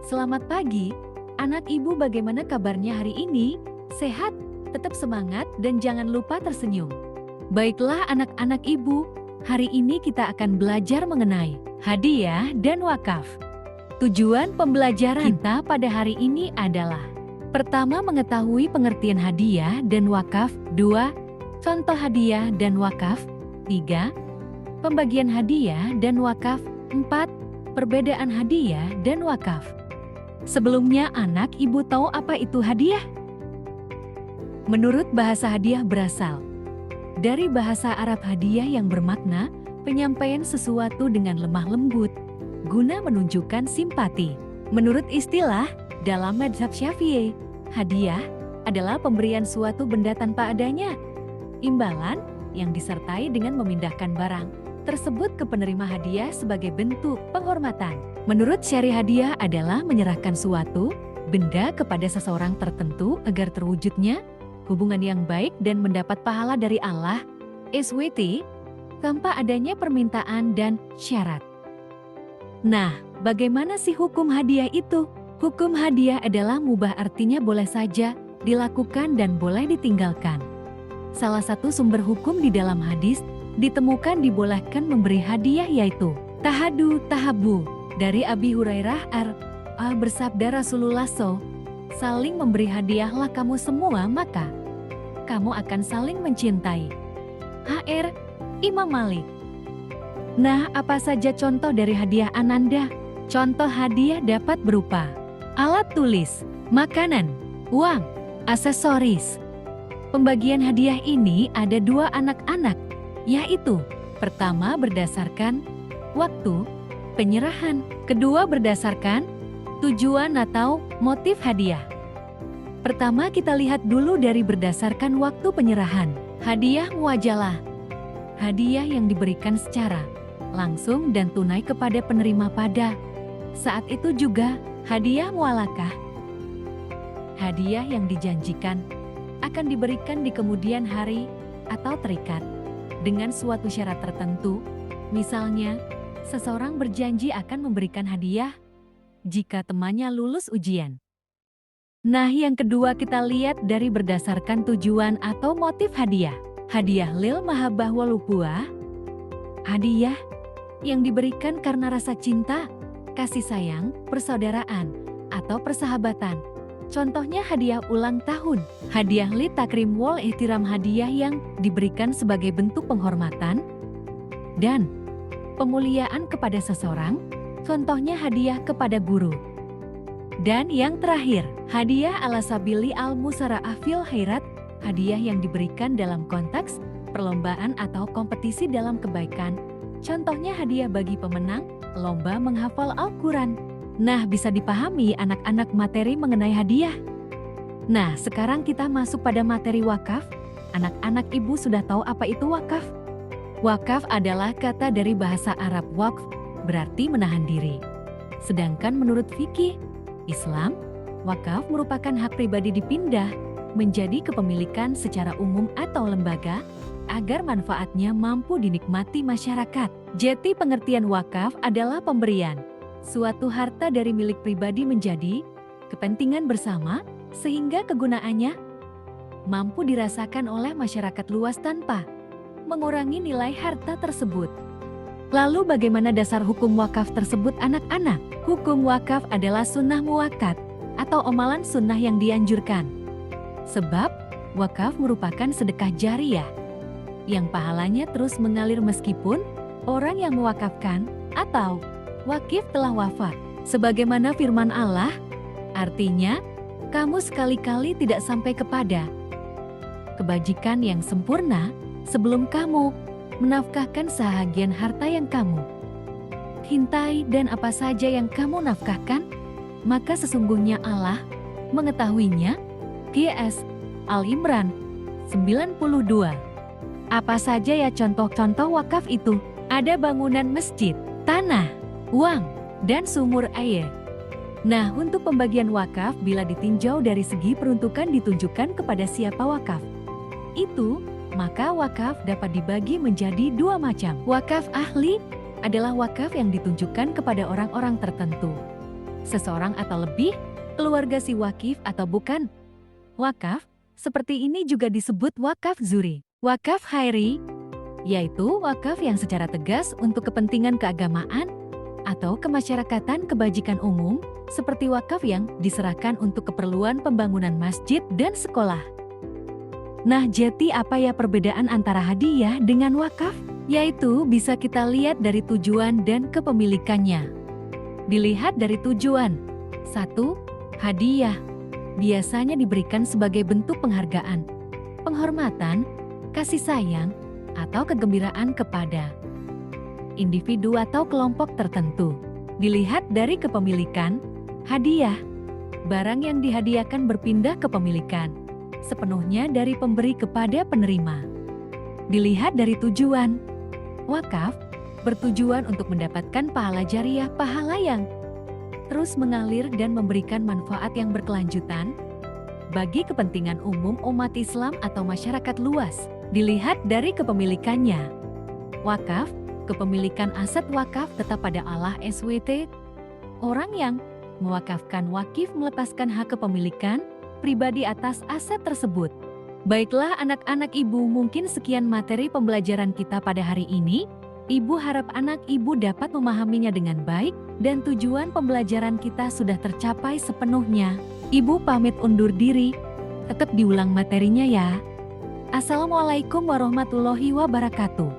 Selamat pagi, anak ibu bagaimana kabarnya hari ini? Sehat, tetap semangat dan jangan lupa tersenyum. Baiklah anak-anak ibu, hari ini kita akan belajar mengenai hadiah dan wakaf. Tujuan pembelajaran kita pada hari ini adalah: pertama, mengetahui pengertian hadiah dan wakaf. 2. Contoh hadiah dan wakaf. 3. Pembagian hadiah dan wakaf. 4. Perbedaan hadiah dan wakaf. Sebelumnya anak ibu tahu apa itu hadiah? Menurut bahasa hadiah berasal dari bahasa Arab hadiah yang bermakna penyampaian sesuatu dengan lemah lembut guna menunjukkan simpati. Menurut istilah dalam mazhab Syafi'i, hadiah adalah pemberian suatu benda tanpa adanya imbalan yang disertai dengan memindahkan barang tersebut ke penerima hadiah sebagai bentuk penghormatan. Menurut syariah, hadiah adalah menyerahkan suatu benda kepada seseorang tertentu agar terwujudnya hubungan yang baik dan mendapat pahala dari Allah SWT tanpa adanya permintaan dan syarat. Nah, bagaimana sih hukum hadiah itu? Hukum hadiah adalah mubah, artinya boleh saja dilakukan dan boleh ditinggalkan. Salah satu sumber hukum di dalam hadis ditemukan dibolehkan memberi hadiah, yaitu tahadu tahabu dari Abi Hurairah bersabda Rasulullah saling memberi hadiahlah kamu semua maka kamu akan saling mencintai. Imam Malik. Nah, apa saja contoh dari hadiah Ananda? Contoh hadiah dapat berupa alat tulis, makanan, uang, aksesoris. Pembagian hadiah ini ada dua anak-anak, yaitu pertama berdasarkan waktu penyerahan, kedua berdasarkan tujuan atau motif hadiah. Pertama kita lihat dulu dari berdasarkan waktu penyerahan. Hadiah muajalah, hadiah yang diberikan secara langsung dan tunai kepada penerima pada saat itu. Juga hadiah mualakah, hadiah yang dijanjikan akan diberikan di kemudian hari atau terikat dengan suatu syarat tertentu. Misalnya, seseorang berjanji akan memberikan hadiah jika temannya lulus ujian. Nah, yang kedua kita lihat dari berdasarkan tujuan atau motif hadiah. Hadiah lil mahabbah walubuah, hadiah yang diberikan karena rasa cinta, kasih sayang, persaudaraan, atau persahabatan. Contohnya hadiah ulang tahun, hadiah li takrim wal ihtiram, hadiah yang diberikan sebagai bentuk penghormatan dan pemuliaan kepada seseorang. Contohnya hadiah kepada guru. Dan yang terakhir, hadiah ala sabili al musara'ah fil khairat, hadiah yang diberikan dalam konteks perlombaan atau kompetisi dalam kebaikan. Contohnya hadiah bagi pemenang lomba menghafal Al-Quran. Nah, bisa dipahami anak-anak materi mengenai hadiah. Nah, sekarang kita masuk pada materi wakaf. Anak-anak ibu sudah tahu apa itu wakaf? Wakaf adalah kata dari bahasa Arab waqf, berarti menahan diri. Sedangkan menurut fikih Islam, wakaf merupakan hak pribadi dipindah menjadi kepemilikan secara umum atau lembaga agar manfaatnya mampu dinikmati masyarakat. Jadi pengertian wakaf adalah pemberian suatu harta dari milik pribadi menjadi kepentingan bersama sehingga kegunaannya mampu dirasakan oleh masyarakat luas tanpa mengurangi nilai harta tersebut. Lalu bagaimana dasar hukum wakaf tersebut anak-anak? Hukum wakaf adalah sunnah muakkad atau amalan sunnah yang dianjurkan. Sebab wakaf merupakan sedekah jariyah yang pahalanya terus mengalir meskipun orang yang mewakafkan atau wakif telah wafat. Sebagaimana firman Allah, artinya, kamu sekali-kali tidak sampai kepada kebajikan yang sempurna sebelum kamu menafkahkan sebahagian harta yang kamu cintai, dan apa saja yang kamu nafkahkan, maka sesungguhnya Allah mengetahuinya. QS Al-Imran 92. Apa saja ya contoh-contoh wakaf itu? Ada bangunan masjid, tanah, uang, dan sumur air. Nah, untuk pembagian wakaf bila ditinjau dari segi peruntukan ditunjukkan kepada siapa wakaf itu, maka wakaf dapat dibagi menjadi dua macam. Wakaf ahli adalah wakaf yang ditunjukkan kepada orang-orang tertentu. seseorang atau lebih, keluarga si wakif atau bukan. Wakaf, seperti ini juga disebut wakaf zuri. Wakaf khairi, yaitu wakaf yang secara tegas untuk kepentingan keagamaan atau kemasyarakatan kebajikan umum, seperti wakaf yang diserahkan untuk keperluan pembangunan masjid dan sekolah. Nah, jadi apa ya perbedaan antara hadiah dengan wakaf? Yaitu bisa kita lihat dari tujuan dan kepemilikannya. Dilihat dari tujuan. 1. Hadiah biasanya diberikan sebagai bentuk penghargaan, penghormatan, kasih sayang, atau kegembiraan kepada individu atau kelompok tertentu. Dilihat dari kepemilikan, hadiah, barang yang dihadiahkan berpindah kepemilikan sepenuhnya dari pemberi kepada penerima. Dilihat dari tujuan, wakaf bertujuan untuk mendapatkan pahala jariah, pahala yang terus mengalir dan memberikan manfaat yang berkelanjutan bagi kepentingan umum umat Islam atau masyarakat luas. Dilihat dari kepemilikannya, wakaf, kepemilikan aset wakaf tetap pada Allah SWT. Orang yang mewakafkan wakif melepaskan hak kepemilikan pribadi atas aset tersebut. Baiklah anak-anak ibu, mungkin sekian materi pembelajaran kita pada hari ini. Ibu harap anak ibu dapat memahaminya dengan baik dan tujuan pembelajaran kita sudah tercapai sepenuhnya. Ibu pamit undur diri. Tetap diulang materinya ya. Assalamualaikum warahmatullahi wabarakatuh.